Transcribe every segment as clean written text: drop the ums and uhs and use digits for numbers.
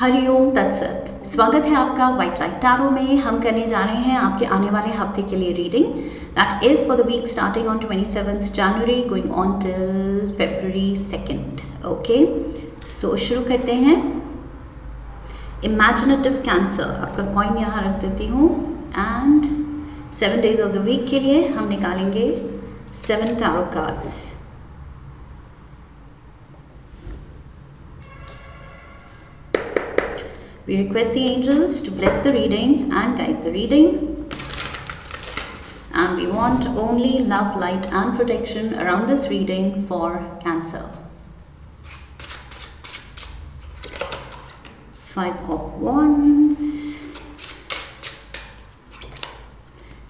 हरिओम तत्सत। स्वागत है आपका व्हाइट लाइट टैरो में। हम करने जा रहे हैं आपके आने वाले हफ्ते के लिए reading that is for the week starting on 27th January going on till February 2nd। Okay, so शुरू करते हैं। इमेजिनेटिव कैंसर, आपका कॉइन यहाँ रख देती हूँ and 7 days of the week के लिए हम निकालेंगे 7 tarot cards. We request the angels to bless the reading and guide the reading. And we want only love, light and protection around this reading for Cancer. 5 of Wands,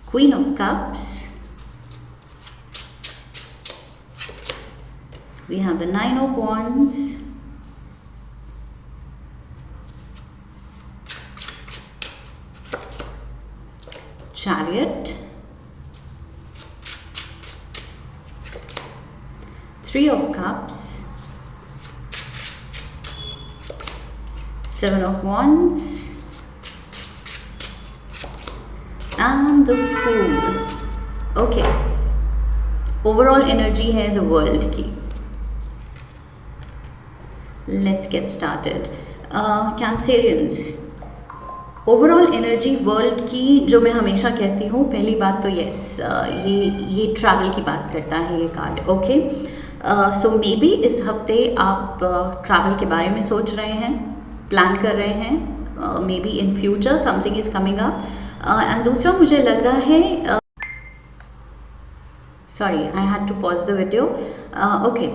Queen of Cups, we have the 9 of Wands, Chariot, 3 of Cups, 7 of Wands and the Fool. Okay, overall energy है the world की। Let's get started. Cancerians, overall energy world की जो मैं हमेशा कहती हूँ, पहली बात तो यस, ये ट्रैवल की बात करता है ये card. Okay, so may be इस हफ्ते आप ट्रैवल के बारे में सोच रहे हैं, प्लान कर रहे हैं, maybe in future something is coming up. And दूसरा मुझे लग रहा है, sorry I had to pause the video. Okay,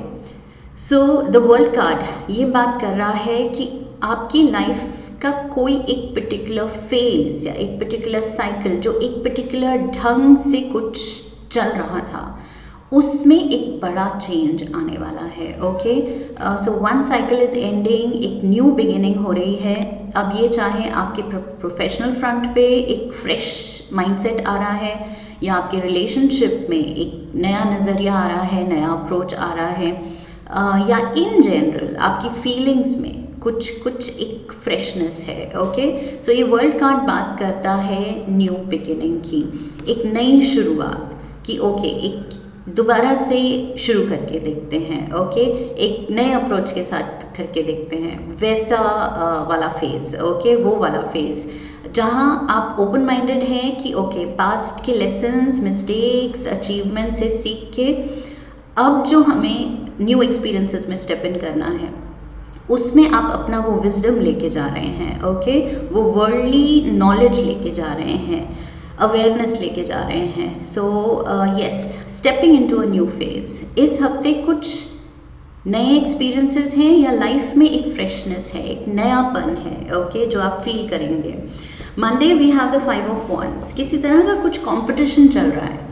so the world card ये बात कर रहा है कि आपकी लाइफ का कोई एक पर्टिकुलर फेज या एक पर्टिकुलर साइकिल जो एक पर्टिकुलर ढंग से कुछ चल रहा था, उसमें एक बड़ा चेंज आने वाला है। Okay, so one cycle is ending, एक न्यू बिगिनिंग हो रही है। अब ये चाहे आपके प्रोफेशनल फ्रंट पे एक फ्रेश माइंडसेट आ रहा है, या आपके रिलेशनशिप में एक नया नज़रिया आ रहा है, नया अप्रोच आ रहा है, या इन जनरल आपकी फीलिंग्स में कुछ एक फ्रेशनेस है। ओके, सो ये वर्ल्ड कार्ड बात करता है न्यू बिगिनिंग की, एक नई शुरुआत की। ओके, एक दोबारा से शुरू करके देखते हैं। ओके, एक नए अप्रोच के साथ करके देखते हैं, वैसा वाला फेज़। ओके, वो वाला फेज़ जहाँ आप ओपन माइंडेड हैं कि ओके, पास्ट के लेसन्स, मिस्टेक्स, अचीवमेंट से सीख के अब जो हमें न्यू एक्सपीरियंसेस में स्टेप इन करना है, उसमें आप अपना वो विजडम लेके जा रहे हैं। ओके, वो वर्ल्डली नॉलेज लेके जा रहे हैं, अवेयरनेस लेके जा रहे हैं। So yes, stepping into a new phase. इस हफ्ते कुछ नए एक्सपीरियंसेस हैं या लाइफ में एक फ्रेशनेस है, एक नयापन है। ओके, जो आप फील करेंगे। Monday we have the 5 of wands. किसी तरह का कुछ कंपटीशन चल रहा है।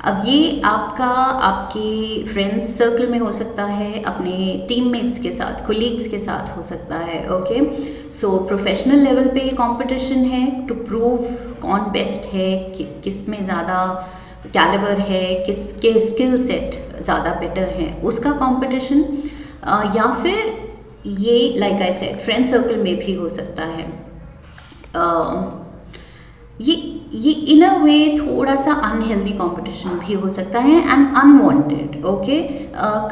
अब ये आपके फ्रेंड्स सर्कल में हो सकता है, अपने टीममेट्स के साथ, कोलीग्स के साथ हो सकता है। ओके, सो प्रोफेशनल लेवल पे ये कंपटीशन है टू प्रूव कौन बेस्ट है, किस में ज़्यादा कैलिबर है, किसके स्किल सेट ज़्यादा बेटर है, उसका कंपटीशन। या फिर ये like I said friend circle में भी हो सकता है। ये इन अ वे थोड़ा सा अनहेल्दी कंपटीशन भी हो सकता है and unwanted. Okay,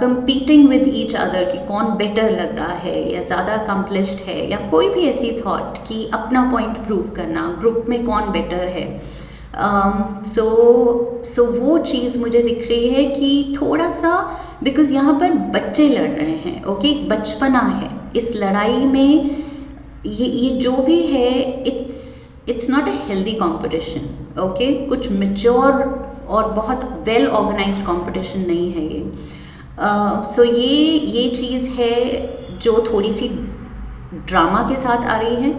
competing with each other कि कौन बेटर लग रहा है या ज़्यादा अकम्पलिश्ड है, या कोई भी ऐसी थॉट कि अपना पॉइंट प्रूव करना, ग्रुप में कौन बेटर है। सो वो चीज़ मुझे दिख रही है कि थोड़ा सा, बिकॉज यहाँ पर बच्चे लड़ रहे हैं। ओके, बचपना है इस लड़ाई में। ये जो भी है, it's not a healthy competition. Okay, कुछ मेच्योर और बहुत वेल ऑर्गेनाइज्ड कॉम्पिटिशन नहीं है ये। सो ये चीज़ है जो थोड़ी सी ड्रामा के साथ आ रही है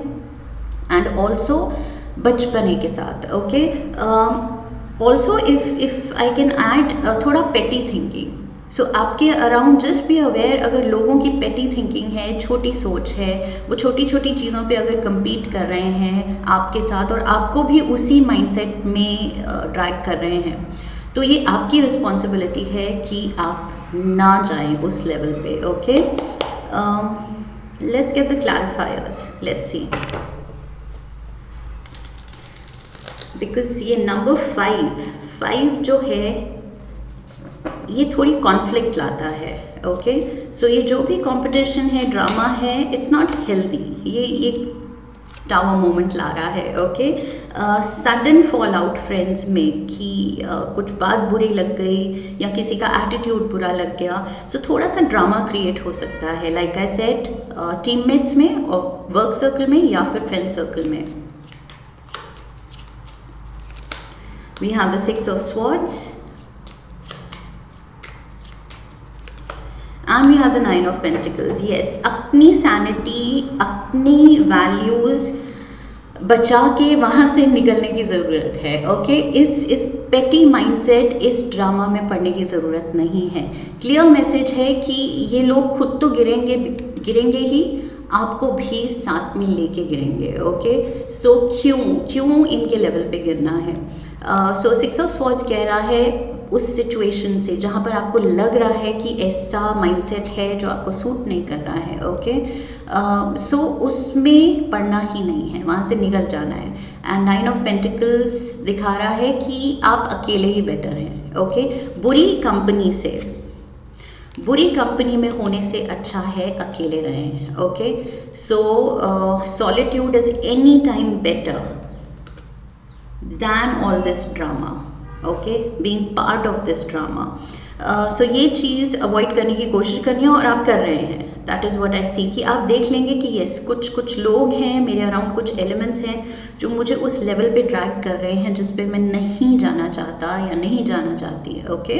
एंड ऑल्सो बचपने के साथ। Okay, also if I can add थोड़ा पेटी थिंकिंग। सो आपके अराउंड जस्ट बी अवेयर, अगर लोगों की पेटी थिंकिंग है, छोटी सोच है, वो छोटी छोटी चीज़ों पे अगर compete कर रहे हैं आपके साथ और आपको भी उसी माइंडसेट में ड्रैग कर रहे हैं, तो ये आपकी रिस्पॉन्सिबिलिटी है कि आप ना जाएं उस लेवल पे। Okay, Let's get the clarifiers. Let's see. Because ये नंबर 5 जो है ये थोड़ी कॉन्फ्लिक्ट लाता है. ओके, सो ये जो भी कंपटीशन है, ड्रामा है, इट्स नॉट हेल्दी. ये टावर मोमेंट ला रहा है. Okay, sudden fall out friends में कि कुछ बात बुरी लग गई या किसी का एटीट्यूड बुरा लग गया, सो थोड़ा सा ड्रामा क्रिएट हो सकता है. लाइक आई सेड, टीममेट्स में और वर्क सर्कल में या फिर फ्रेंड सर्कल में. We have the 6 of Swords and we have the 9 of Pentacles. Yes, अपनी सैनिटी, अपनी वैल्यूज बचा के वहाँ से निकलने की ज़रूरत है. ओके, इस पेटी माइंडसेट, इस ड्रामा में पड़ने की ज़रूरत नहीं है. क्लियर मैसेज है कि ये लोग खुद तो गिरेंगे ही, आपको भी साथ में लेके गिरेंगे. ओके, सो क्यों इनके लेवल पे गिरना है. सो 6 ऑफ स्वॉर्ड्स कह रहा है उस सिचुएशन से जहाँ पर आपको लग रहा है कि ऐसा माइंडसेट है जो आपको सूट नहीं कर रहा है. ओके, सो उसमें पड़ना ही नहीं है, वहाँ से निकल जाना है. एंड 9 ऑफ पेंटिकल्स दिखा रहा है कि आप अकेले ही बेटर हैं. ओके, बुरी कंपनी में होने से अच्छा है अकेले रहें. Okay, so solitude is any time better than all this drama. Okay, being part of this drama. So ये चीज़ अवॉइड करने की कोशिश करनी है और आप कर रहे हैं. दैट इज़ व्हाट आई सी कि आप देख लेंगे कि यस, कुछ लोग हैं मेरे अराउंड, कुछ एलिमेंट्स हैं जो मुझे उस लेवल पे ड्रैग कर रहे हैं जिस पे मैं नहीं जाना चाहता या नहीं जाना चाहती. Okay,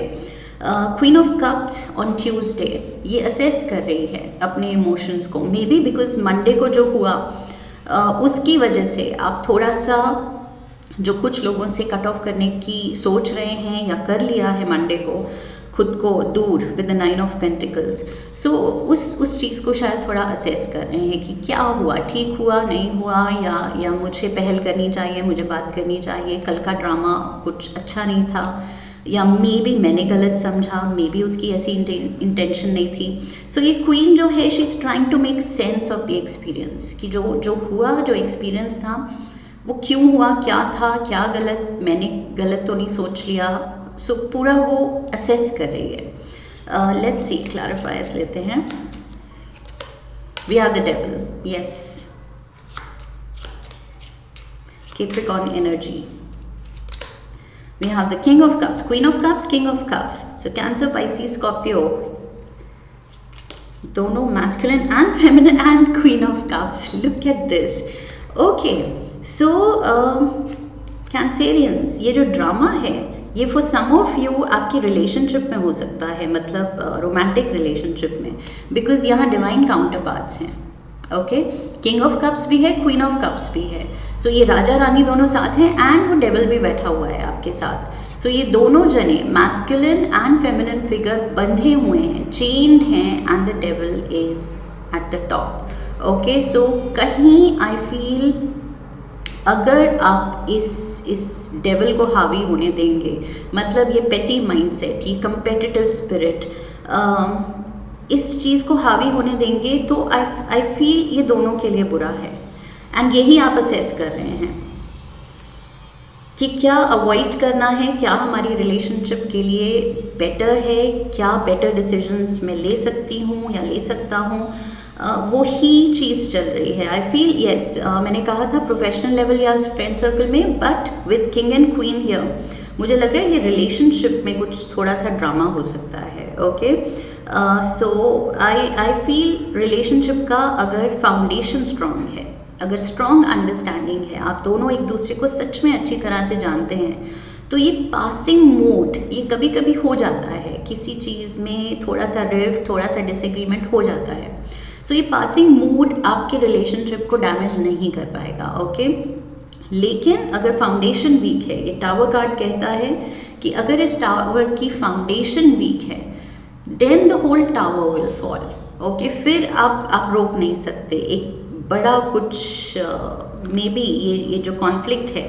queen of cups on Tuesday ये असेस कर रही है अपने इमोशंस को. मे बी बिकॉज मंडे को जो हुआ उसकी वजह से आप थोड़ा सा जो कुछ लोगों से कट ऑफ करने की सोच रहे हैं या कर लिया है मंडे को, खुद को दूर विद द 9 ऑफ पेंटिकल्स. सो उस चीज़ को शायद थोड़ा असेस कर रहे हैं कि क्या हुआ, ठीक हुआ, नहीं हुआ, या मुझे पहल करनी चाहिए, मुझे बात करनी चाहिए, कल का ड्रामा कुछ अच्छा नहीं था, या मे बी मैंने गलत समझा, मे बी उसकी ऐसी इंटेंशन नहीं थी. सो ये क्वीन जो है, she is trying to make sense of the experience कि जो हुआ, जो एक्सपीरियंस था वो क्यों हुआ, क्या था, क्या गलत, मैंने गलत तो नहीं सोच लिया. सो पूरा वो असेस कर रही है. लेट्स सी, क्लैरिफायर्स लेते हैं. We are the devil. Yes, Capricorn energy. We have the king of cups, queen of cups, king of cups. So Cancer, Pisces, Scorpio, दोनों masculine and feminine and queen of cups. Look at this. Okay, so Cancerians, ये जो drama है ये for some of you आपकी relationship में हो सकता है, मतलब रोमांटिक रिलेशनशिप में, बिकॉज यहाँ डिवाइन काउंटर पार्ट्स हैं. ओके, किंग ऑफ कप्स भी है, क्वीन ऑफ कप्स भी है. सो ये राजा रानी दोनों साथ हैं एंड वो डेविल भी बैठा हुआ है आपके साथ. सो ये दोनों जने मैस्कुलिन एंड फेमिनिन फिगर बंधे हुए हैं, चेन्ड हैं, and the devil is at the top. Okay, so कहीं आई फील अगर आप इस डेविल को हावी होने देंगे, मतलब ये पेटी माइंडसेट, ये कंपेटिटिव स्पिरिट, इस चीज़ को हावी होने देंगे तो आई फील ये दोनों के लिए बुरा है. एंड यही आप असेस कर रहे हैं कि क्या अवॉइड करना है, क्या हमारी रिलेशनशिप के लिए बेटर है, क्या बेटर डिसीजंस मैं ले सकती हूँ या ले सकता हूँ. वो ही चीज़ चल रही है. आई फील यस, मैंने कहा था प्रोफेशनल लेवल या फ्रेंड सर्कल में, but with king and queen here मुझे लग रहा है ये रिलेशनशिप में कुछ थोड़ा सा ड्रामा हो सकता है. Okay, so I feel relationship का अगर फाउंडेशन स्ट्रांग है, अगर स्ट्रांग अंडरस्टैंडिंग है, आप दोनों एक दूसरे को सच में अच्छी तरह से जानते हैं, तो ये पासिंग मूड ये कभी कभी हो जाता है, किसी चीज़ में थोड़ा सा रिफ्ट, थोड़ा सा डिसएग्रीमेंट हो जाता है. तो ये पासिंग मूड आपके रिलेशनशिप को डैमेज नहीं कर पाएगा. ओके, लेकिन अगर फाउंडेशन वीक है, ये टावर कार्ड कहता है कि अगर इस टावर की फाउंडेशन वीक है then the whole tower will fall. Okay, फिर आप रोक नहीं सकते. एक बड़ा कुछ मे बी ये जो कॉन्फ्लिक्ट है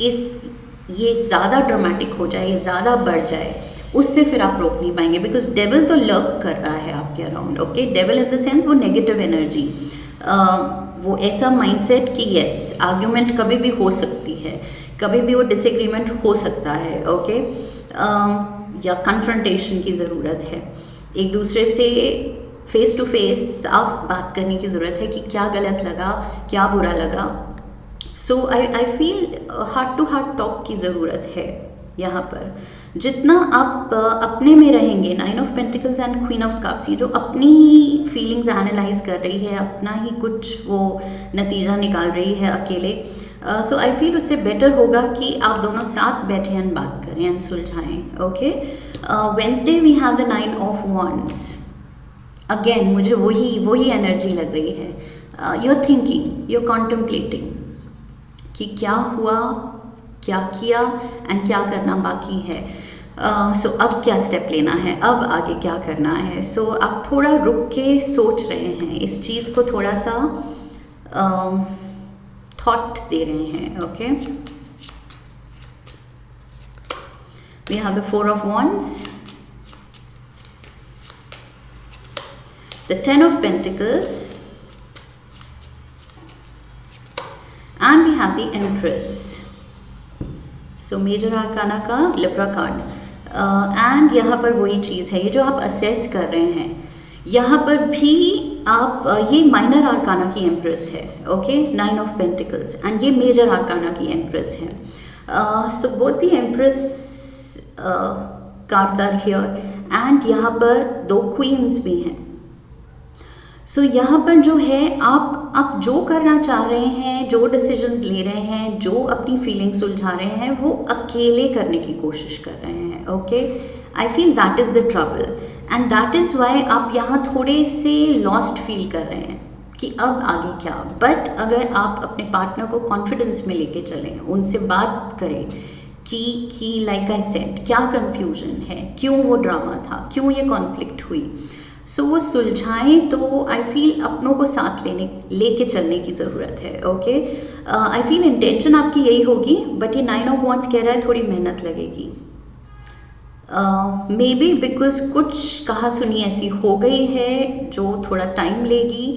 ये ज़्यादा ड्रामेटिक हो जाए, ये ज़्यादा बढ़ जाए उससे फिर आप रोक नहीं पाएंगे, बिकॉज डेविल तो लर्क कर रहा है आपके around. Okay, devil in the sense वो नेगेटिव एनर्जी, वो ऐसा माइंडसेट कि यस आर्ग्यूमेंट कभी भी हो सकती है, कभी भी वो डिसएग्रीमेंट हो सकता है। ओके, या कन्फ्रंटेशन की ज़रूरत है, एक दूसरे से फेस टू फेस साफ बात करने की ज़रूरत है कि क्या गलत लगा, क्या बुरा लगा। So I feel heart to heart talk की ज़रूरत है यहाँ पर। जितना आप अपने में रहेंगे, 9 of pentacles and queen of cups, ये जो अपनी ही फीलिंग्स एनालाइज कर रही है, अपना ही कुछ वो नतीजा निकाल रही है अकेले, सो आई फील उससे बेटर होगा कि आप दोनों साथ बैठे एंड बात करें एंड सुलझाएं। Okay, Wednesday we have the 9 of wands। Again मुझे वही एनर्जी लग रही है। You are thinking, you are contemplating कि क्या हुआ, क्या किया एंड क्या करना बाकी है। सो अब क्या स्टेप लेना है, अब आगे क्या करना है। सो आप थोड़ा रुक के सोच रहे हैं, इस चीज़ को थोड़ा सा थॉट दे रहे हैं। Okay, we have the 4 of wands, the 10 of pentacles, and we have the empress। So major arcana का लिब्रा कार्ड, एंड यहाँ पर वही चीज़ है, ये जो आप असेस कर रहे हैं, यहाँ पर भी आप ये माइनर आर्काना की एम्प्रेस है। ओके, 9 ऑफ पेंटिकल्स, एंड ये मेजर आर्काना की एम्प्रेस है। So both the empress cards are here, and यहाँ पर 2 क्वींस भी हैं। सो यहाँ पर जो है आप जो करना चाह रहे हैं, जो डिसीजंस ले रहे हैं, जो अपनी फीलिंग सुलझा रहे हैं, वो अकेले करने की कोशिश कर रहे हैं। Okay, I feel that is the trouble, and that is why आप यहाँ थोड़े से लॉस्ट फील कर रहे हैं कि अब आगे क्या। बट अगर आप अपने पार्टनर को कॉन्फिडेंस में लेके चलें, उनसे बात करें कि लाइक आई सेड क्या कन्फ्यूजन है, क्यों वो ड्रामा था, क्यों ये कॉन्फ्लिक्ट हुई, सो वो सुलझाएं, तो आई फील अपनों को साथ लेके चलने की ज़रूरत है। ओके, आई फील इंटेंशन आपकी यही होगी, बट ये 9 ऑफ wands कह रहा है थोड़ी मेहनत लगेगी। मे बी बिकॉज कुछ कहा सुनी ऐसी हो गई है जो थोड़ा टाइम लेगी।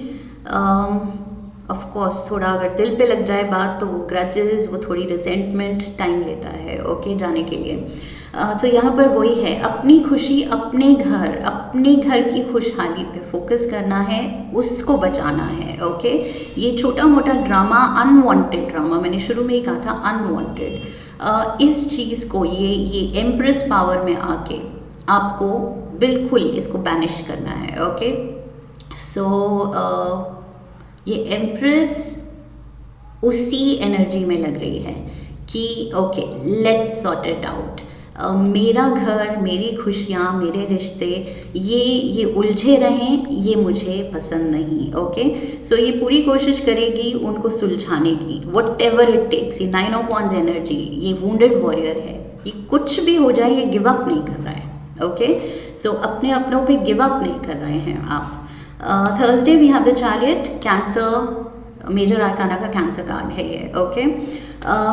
ऑफ कोर्स थोड़ा अगर दिल पे लग जाए बात, तो वो ग्रजेस, वो थोड़ी रिजेंटमेंट टाइम लेता है ओके जाने के लिए। सो यहाँ पर वही है, अपनी खुशी, अपने घर की खुशहाली पे फोकस करना है, उसको बचाना है। ओके, ये छोटा मोटा ड्रामा, अनवांटेड ड्रामा, मैंने शुरू में ही कहा था अनवांटेड, इस चीज़ को, ये एम्प्रेस पावर में आके आपको बिल्कुल इसको बैनिश करना है। ओके, सो ये एम्प्रेस उसी एनर्जी में लग रही है कि okay let's sort it out. मेरा घर, मेरी खुशियाँ, मेरे रिश्ते ये उलझे रहें, ये मुझे पसंद नहीं। ओके, सो ये पूरी कोशिश करेगी उनको सुलझाने की, वट एवर इट टेक्स। ये 9 ऑफ wands एनर्जी, ये वुंडेड वॉरियर है, ये कुछ भी हो जाए ये गिव अप नहीं कर रहा है। ओके, सो अपनों पे गिव अप नहीं कर रहे हैं आप। Thursday we have the chariot, Cancer, major arcana का कैंसर कार्ड है ये। ओके,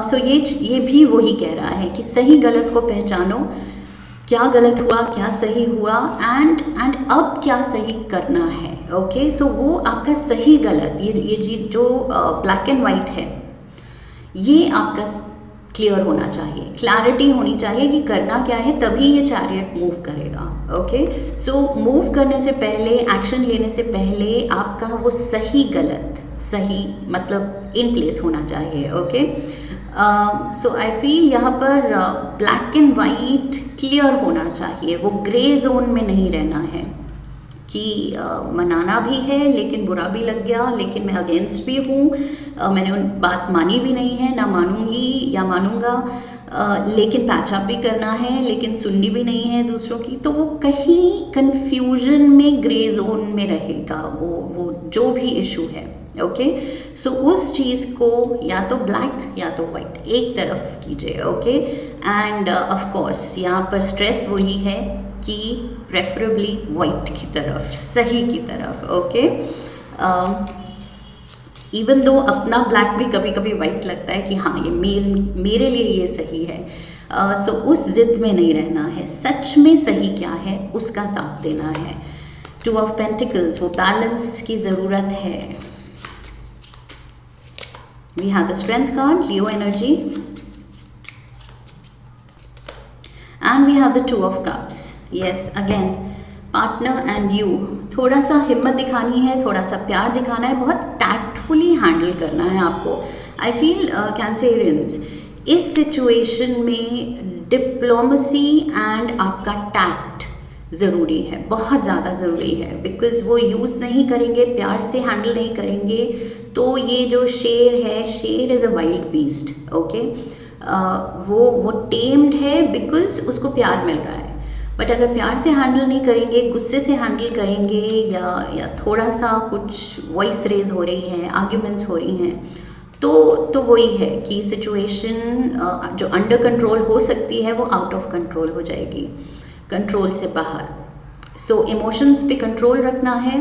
सो ये भी वही कह रहा है कि सही गलत को पहचानो, क्या गलत हुआ, क्या सही हुआ, एंड अब क्या सही करना है। ओके, सो वो आपका सही गलत, ये जो ब्लैक एंड वाइट है, ये आपका क्लियर होना चाहिए, क्लैरिटी होनी चाहिए कि करना क्या है, तभी ये चैरियट मूव करेगा। ओके, सो मूव करने से पहले, एक्शन लेने से पहले आपका वो सही गलत, सही मतलब इन प्लेस होना चाहिए। ओके, सो आई फील यहाँ पर ब्लैक एंड वाइट क्लियर होना चाहिए, वो ग्रे जोन में नहीं रहना है कि मनाना भी है लेकिन बुरा भी लग गया, लेकिन मैं अगेंस्ट भी हूँ, मैंने उन बात मानी भी नहीं है, ना मानूंगी या मानूंगा, लेकिन पैचअप भी करना है, लेकिन सुननी भी नहीं है दूसरों की। तो वो कहीं कंफ्यूजन में, ग्रे जोन में रहेगा वो जो भी इशू है। ओके, सो उस चीज़ को या तो ब्लैक या तो वाइट एक तरफ कीजिए। ओके, एंड ऑफ कोर्स यहाँ पर स्ट्रेस वही है कि प्रेफरेबली वाइट की तरफ, सही की तरफ। ओके, इवन दो अपना ब्लैक भी कभी कभी वाइट लगता है कि हाँ ये मेरे लिए ये सही है, सो उस जिद में नहीं रहना है, सच में सही क्या है उसका साथ देना है। टू ऑफ पेंटिकल्स, वो बैलेंस की ज़रूरत है। We have the strength card, Leo energy, and we have the two of cups. Yes, again partner and you, थोड़ा सा हिम्मत दिखानी है, थोड़ा सा प्यार दिखाना है, बहुत टैक्टफुली हैंडल करना है आपको। आई फील कैंसेरियंस, इस सिचुएशन में डिप्लोमेसी एंड आपका टैक्ट ज़रूरी है, बहुत ज़्यादा ज़रूरी है, बिकॉज वो यूज़ नहीं करेंगे, प्यार से हैंडल नहीं करेंगे तो ये जो शेर है, शेर is a wild beast, okay. वो टेम्ड है बिकॉज उसको प्यार मिल रहा है, बट अगर प्यार से हैंडल नहीं करेंगे, गुस्से से हैंडल करेंगे या थोड़ा सा कुछ वॉइस रेज हो रही है, आर्ग्यूमेंट्स हो रही हैं, तो वही है कि सिचुएशन जो अंडर कंट्रोल हो सकती है वो आउट ऑफ कंट्रोल हो जाएगी, कंट्रोल से बाहर। सो इमोशंस पे कंट्रोल रखना है,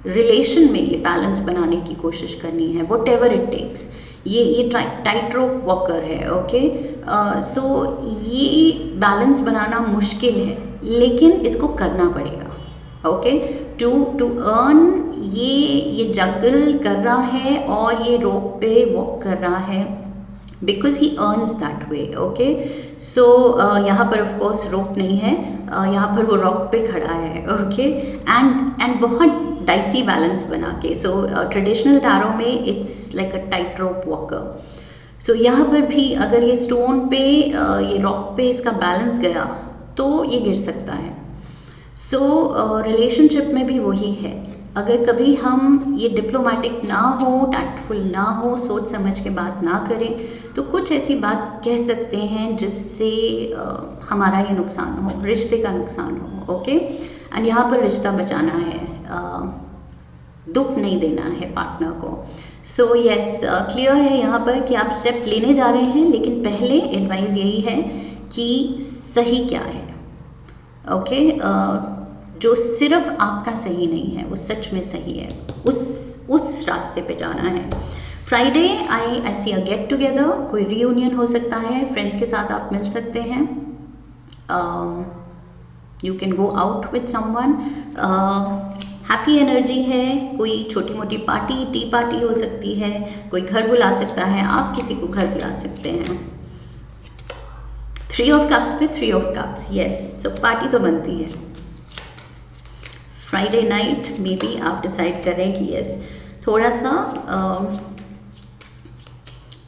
रिलेशन में ये बैलेंस बनाने की कोशिश करनी है, वॉट एवर इट टेक्स। ये टाइट रोप वॉकर है, ओके। सो ये बैलेंस बनाना मुश्किल है, लेकिन इसको करना पड़ेगा, ओके। टू अर्न, ये जंगल कर रहा है और ये रोप पे वॉक कर रहा है because he earns that way, okay. So यहाँ पर ऑफ कोर्स रोप नहीं है, यहाँ पर वो रॉक पे खड़ा है, ओके। एंड बहुत डाइसी बैलेंस बना के, सो ट्रेडिशनल टैरो में it's like a tight rope walker. So यहाँ पर भी अगर ये स्टोन पे ये रॉक पे इसका बैलेंस गया तो ये गिर सकता है। सो रिलेशनशिप में भी वही है, अगर कभी हम ये डिप्लोमेटिक ना हो, टैक्टफुल ना हो, सोच समझ के बात ना करें तो कुछ ऐसी बात कह सकते हैं जिससे हमारा ये नुकसान हो, रिश्ते का नुकसान हो, ओके। एंड यहाँ पर रिश्ता बचाना है, दुख नहीं देना है पार्टनर को। सो यस, क्लियर है यहाँ पर कि आप स्टेप लेने जा रहे हैं, लेकिन पहले एडवाइस यही है कि सही क्या है, ओके। जो सिर्फ आपका सही नहीं है वो सच में सही है, उस रास्ते पे जाना है। फ्राइडे आई सी अ गेट टुगेदर, कोई रीयूनियन हो सकता है, फ्रेंड्स के साथ आप मिल सकते हैं, you can go out with someone, happy energy है, कोई छोटी मोटी पार्टी, टी पार्टी हो सकती है, कोई घर बुला सकता है, आप किसी को घर बुला सकते हैं। 3 ऑफ कप्स पे 3 ऑफ कप्स, यस, तो पार्टी तो बनती है। फ्राइडे नाइट में भी आप डिसाइड कर रहे हैं कि यस, थोड़ा सा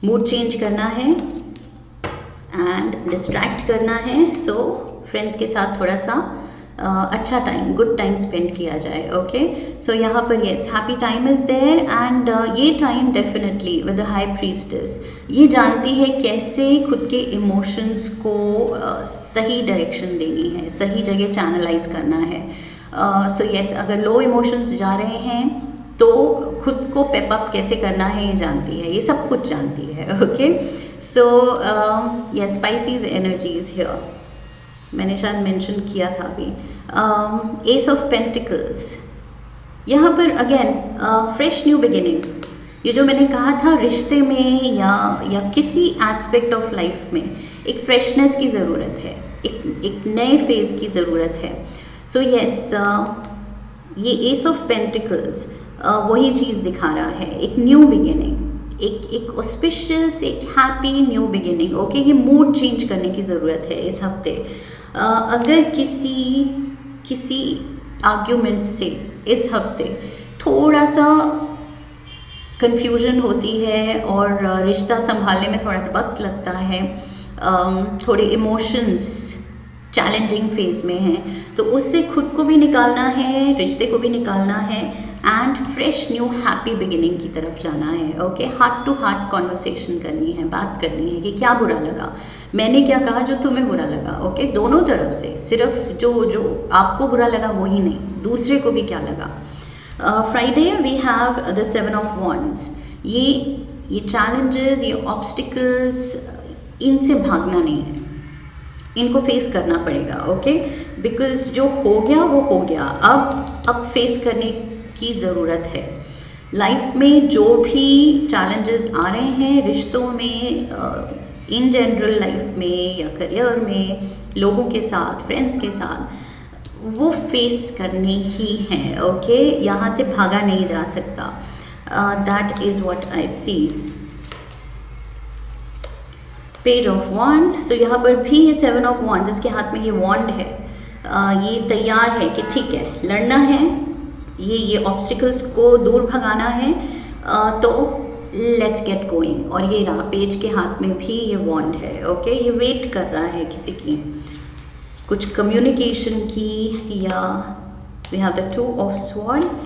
मूड चेंज करना है एंड डिस्ट्रैक्ट करना है। सो फ्रेंड्स के साथ थोड़ा सा अच्छा टाइम, गुड टाइम स्पेंड किया जाए, ओके। सो यहाँ पर yes, happy time is there and ये time definitely with the high priestess ये जानती है कैसे खुद के इमोशंस को सही डायरेक्शन देनी है, सही जगह चैनलाइज करना है। सो यस, अगर लो इमोशंस जा रहे हैं तो खुद को पेप अप कैसे करना है ये जानती है, ये सब कुछ जानती है, okay. So yes, species energies here, मैंने शायद मेंशन किया था अभी। एस ऑफ पेंटिकल्स, यहाँ पर अगेन फ्रेश न्यू बिगिनिंग, ये जो मैंने कहा था रिश्ते में या किसी एस्पेक्ट ऑफ लाइफ में एक फ्रेशनेस की ज़रूरत है, एक नए फेज़ की ज़रूरत है। सो यस, ये एस ऑफ पेंटिकल्स वही चीज़ दिखा रहा है, एक न्यू बिगिनिंग, एक ऑस्पिशियस, एक हैप्पी न्यू बिगिनिंग, ओके। ये मूड चेंज करने की ज़रूरत है इस हफ्ते। अगर किसी आर्ग्यूमेंट से इस हफ्ते थोड़ा सा कंफ्यूजन होती है और रिश्ता संभालने में थोड़ा वक्त लगता है, थोड़े इमोशंस चैलेंजिंग फेज में हैं, तो उससे खुद को भी निकालना है, रिश्ते को भी निकालना है and fresh new happy beginning की तरफ जाना है, okay. Heart to heart conversation करनी है, बात करनी है कि क्या बुरा लगा, मैंने क्या कहा जो तुम्हें बुरा लगा, ओके। दोनों तरफ से, सिर्फ जो आपको बुरा लगा वही नहीं, दूसरे को भी क्या लगा। Friday we have the 7 of wands, ये चैलेंजेस, ये ऑब्स्टिकल्स, इनसे भागना नहीं है, इनको फेस करना पड़ेगा, ओके। बिकॉज जो हो गया वो हो गया, अब फेस करने की ज़रूरत है। लाइफ में जो भी चैलेंजेस आ रहे हैं, रिश्तों में इन जनरल लाइफ में या करियर में, लोगों के साथ, फ्रेंड्स के साथ, वो फेस करने ही हैं, ओके? यहाँ से भागा नहीं जा सकता. That is what I see. Page of wands. So यहाँ पर भी ये 7 ऑफ वॉन्ड्स, इसके हाथ में ये वॉन्ड है. ये तैयार है कि ठीक है, लड़ना है, ये ऑब्स्टिकल्स को दूर भगाना है, तो लेट्स गेट गोइंग. और ये रहा, पेज के हाथ में भी ये वॉन्ड है, ओके? ये वेट कर रहा है किसी की, कुछ कम्युनिकेशन की. या we have the 2 of swords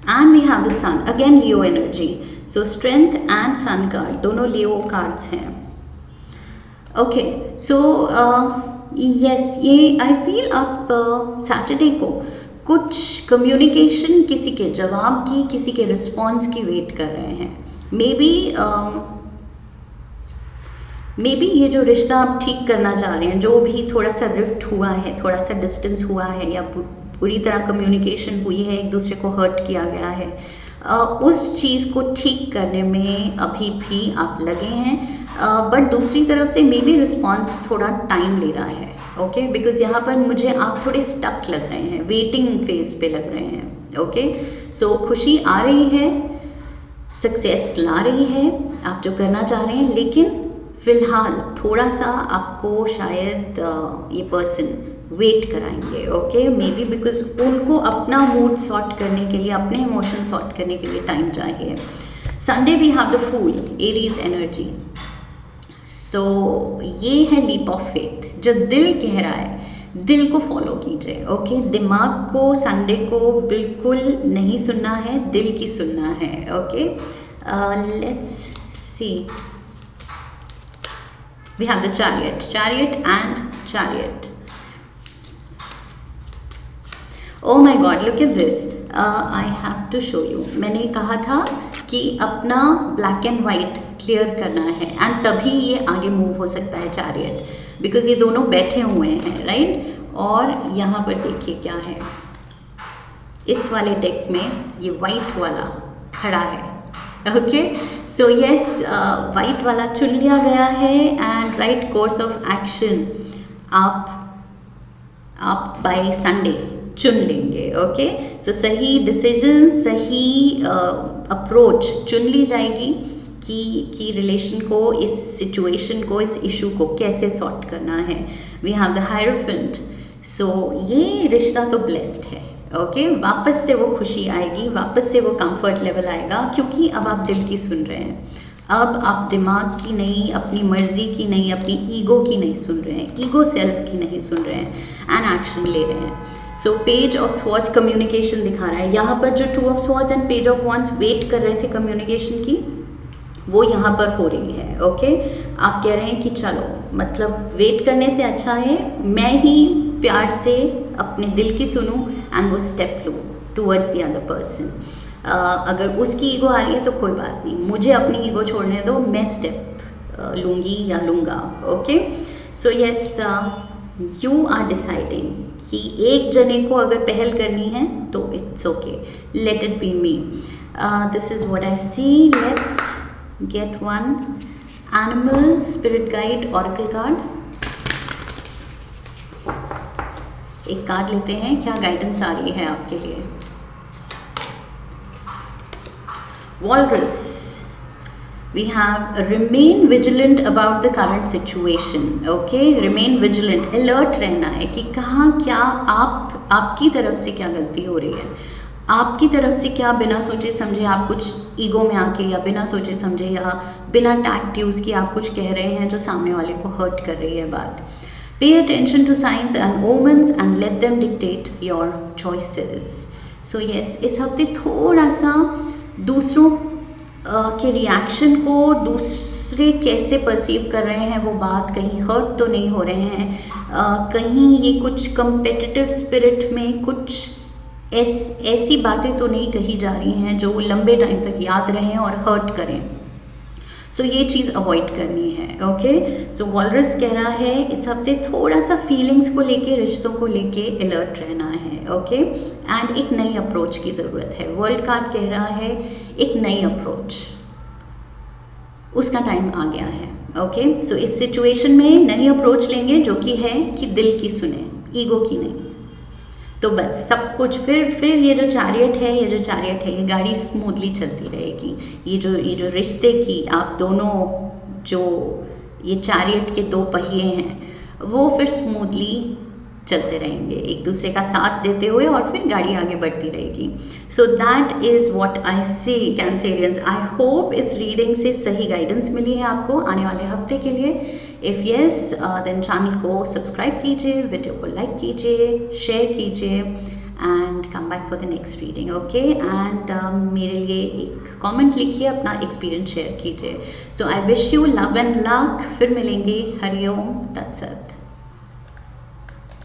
and we have the sun. Again Leo energy. So strength and sun card दोनों लियो कार्ड्स हैं. ओके, सो यस, ये आई फील आप सैटरडे को कुछ कम्युनिकेशन, किसी के जवाब की, किसी के रिस्पॉन्स की वेट कर रहे हैं. मे बी ये जो रिश्ता आप ठीक करना चाह रहे हैं, जो भी थोड़ा सा रिफ्ट हुआ है, थोड़ा सा डिस्टेंस हुआ है, या पूरी तरह कम्युनिकेशन हुई है, एक दूसरे को हर्ट किया गया है, उस चीज़ को ठीक करने में अभी भी आप लगे हैं. बट दूसरी तरफ से मे बी रिस्पॉन्स थोड़ा टाइम ले रहा है, ओके? बिकॉज यहाँ पर मुझे आप थोड़े स्टक लग रहे हैं, वेटिंग फेज पे लग रहे हैं, ओके? सो खुशी आ रही है, सक्सेस ला रही है आप जो करना चाह रहे हैं, लेकिन फ़िलहाल थोड़ा सा आपको शायद ये पर्सन वेट कराएंगे, ओके? मे बी बिकॉज उनको अपना मूड सॉर्ट करने के लिए, अपने इमोशन सॉर्ट करने के लिए टाइम चाहिए. Sunday we have the fool, Aries energy. So ये है लीप ऑफ फेथ. जो दिल कह रहा है, दिल को फॉलो कीजिए, ओके? दिमाग को संडे को बिल्कुल नहीं सुनना है, दिल की सुनना है, okay? Let's see. We have the chariot and chariot. Oh my God, look at this. I have to show you. मैंने कहा था कि अपना ब्लैक एंड वाइट क्लियर करना है, एंड तभी ये आगे मूव हो सकता है चैरियट, बिकॉज ये दोनों बैठे हुए हैं, राइट? और यहाँ पर देखिए क्या है, इस वाले डेक में ये वाइट वाला खड़ा है, ओके? सो यस, वाइट वाला चुन लिया गया है, and right course of action आप बाय संडे चुन लेंगे, ओके? सो सही डिसीजन, सही अप्रोच चुन ली जाएगी कि रिलेशन को, इस सिचुएशन को, इस इशू को कैसे सॉर्ट करना है. We have the hierophant. So ये रिश्ता तो ब्लेस्ड है, ओके? वापस से वो खुशी आएगी, वापस से वो कंफर्ट लेवल आएगा, क्योंकि अब आप दिल की सुन रहे हैं. अब आप दिमाग की नहीं, अपनी मर्जी की नहीं, अपनी ईगो की नहीं सुन रहे हैं, ईगो सेल्फ की नहीं सुन रहे हैं, एंड एक्शन ले रहे हैं. So page of swords communication दिखा रहा है. यहाँ पर जो 2 of swords and page of wands wait कर रहे थे कम्युनिकेशन की, वो यहाँ पर हो रही है, ओके? आप कह रहे हैं कि चलो, मतलब वेट करने से अच्छा है मैं ही प्यार से अपने दिल की सुनूं एंड वो स्टेप लूँ टूवर्ड्स द अदर पर्सन. अगर उसकी ईगो आ रही है तो कोई बात नहीं, मुझे अपनी ईगो छोड़ने दो, मैं स्टेप लूँगी या लूँगा, okay? So yes, you are deciding कि एक जने को अगर पहल करनी है तो it's okay, let it be me. This is what I see. Let's get one animal, spirit guide, oracle card. एक कार्ड लेते हैं, क्या गाइडेंस आ रही है आपके लिए. Walrus. We have remain vigilant about the current situation. Okay, remain vigilant, alert रहना है कि कहाँ क्या आपकी तरफ से क्या गलती हो रही है, आपकी तरफ से क्या बिना सोचे समझे आप कुछ ईगो में आके, या बिना सोचे समझे या बिना टैक्ट यूज़ किए आप कुछ कह रहे हैं जो सामने वाले को हर्ट कर रही है बात. Pay attention to signs and omens and let them dictate your choices. So yes, इस हफ्ते थोड़ा सा दूसरों के रिएक्शन को, दूसरे कैसे परसीव कर रहे हैं वो बात, कहीं हर्ट तो नहीं हो रहे हैं, कहीं ये कुछ कंपेटिटिव स्पिरिट में कुछ ऐसी बातें तो नहीं कही जा रही हैं जो लंबे टाइम तक याद रहें और हर्ट करें. सो ये चीज़ अवॉइड करनी है, ओके? सो वॉलरस कह रहा है इस हफ्ते थोड़ा सा फीलिंग्स को लेके, रिश्तों को लेके अलर्ट रहना है, ओके? एंड एक नई अप्रोच की ज़रूरत है. वर्ल्ड कार्ड कह रहा है एक नई अप्रोच, उसका टाइम आ गया है। ओके, सो इस सिचुएशन में नई अप्रोच लेंगे जो कि है कि दिल की सुने, ईगो की नहीं। तो बस सब कुछ फिर ये जो चैरियट है, ये गाड़ी स्मूथली चलती रहेगी। ये जो रिश्ते की आप दोनों, जो ये चैरियट के दो पहिए हैं, वो फिर स्मूथली चलते रहेंगे एक दूसरे का साथ देते हुए, और फिर गाड़ी आगे बढ़ती रहेगी। So that is what I see Cancerians. I hope इस रीडिंग से सही गाइडेंस मिली है आपको आने वाले हफ्ते के लिए। इफ़ येस देन चैनल को सब्सक्राइब कीजिए, वीडियो को लाइक कीजिए, शेयर कीजिए and come back for the next reading. Okay, and मेरे लिए एक कमेंट लिखिए, अपना एक्सपीरियंस शेयर कीजिए। So I wish you love and luck. फिर मिलेंगे। हरिओम तत्सत।